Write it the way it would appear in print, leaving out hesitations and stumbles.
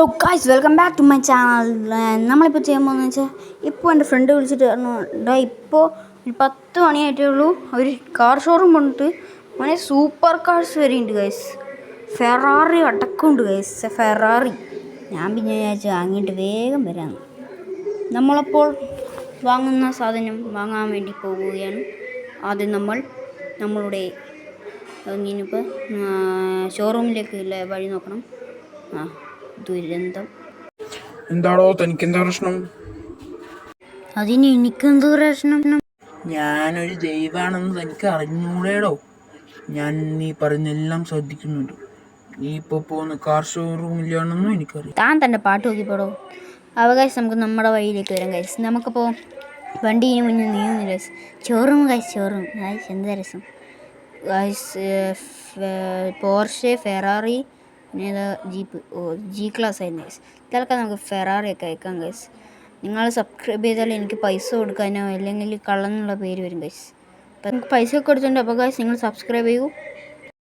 Guys welcome back to my channel. നമ്മളിപ്പോൾ ചെയ്യാൻ പോകുന്നത് വെച്ചാൽ ഇപ്പോൾ എൻ്റെ ഫ്രണ്ട് വിളിച്ചിട്ട് പറഞ്ഞു ഇപ്പോൾ ഒരു 10 മണിയായിട്ടേ ഉള്ളൂ, ഒരു കാർ ഷോറൂം വന്നിട്ട് അങ്ങനെ സൂപ്പർ കാർസ് വരെ ഉണ്ട് ഗൈസ്. ഫെറാറി അടക്കമുണ്ട് ഗൈസ്, ഫെറാറി. ഞാൻ പിന്നെ വിചാരിച്ചു വാങ്ങിയിട്ട് വേഗം വരാമെന്ന്. നമ്മളപ്പോൾ വാങ്ങുന്ന സാധനം വാങ്ങാൻ വേണ്ടി പോവുകയാണ്. ആദ്യം നമ്മളുടെ ഇനിയിപ്പോൾ ഷോറൂമിലേക്ക് വഴി നോക്കണം. ദുരന്തം. എന്താടോ തനിക്കെന്താ പ്രശ്നം? അതിന് എനിക്കെന്ത് പ്രശ്നം? ഞാനൊരു ദൈവാണെന്ന് തനിക്ക് അറിഞ്ഞൂടേടോ. ഞാൻ നീ പറയുന്നെല്ലാം ശ്രദ്ധിക്കുന്നുണ്ട്. നീ ഇപ്പോൾ പോകുന്ന കാർ ഷോറൂമിലാണെന്നും എനിക്കറിയാം. താൻ തൻ്റെ പാട്ട് നോക്കിപ്പോടോ. അവകാശം നമുക്ക് നമ്മുടെ വഴിയിലേക്ക് വരാം ഗൈസ്. നമുക്കിപ്പോൾ വണ്ടീന് മുന്നിൽ നീങ്ങുന്നില്ല ഗൈസ്. ഷോറൂം ഗൈസ് എന്താ രസം ഗൈസ്. പോർഷെ, ഫെറാറി, പിന്നെ ഏതാ ജീപ്പ്, ജി ക്ലാസ് ആയിരുന്നു ഗൈസ്. ഇതൊക്കെ നമുക്ക് ഫെറാറിയൊക്കെ അയക്കാം ഗൈസ്. നിങ്ങൾ സബ്സ്ക്രൈബ് ചെയ്താൽ എനിക്ക് പൈസ കൊടുക്കാനോ അല്ലെങ്കിൽ കള്ളെന്നുള്ള പേര് വരും ഗൈസ്. അപ്പം നമുക്ക് പൈസ ഒക്കെ കൊടുത്തിട്ടുണ്ട്. അപ്പോൾ ഗൈസ് നിങ്ങൾ സബ്സ്ക്രൈബ് ചെയ്യൂ.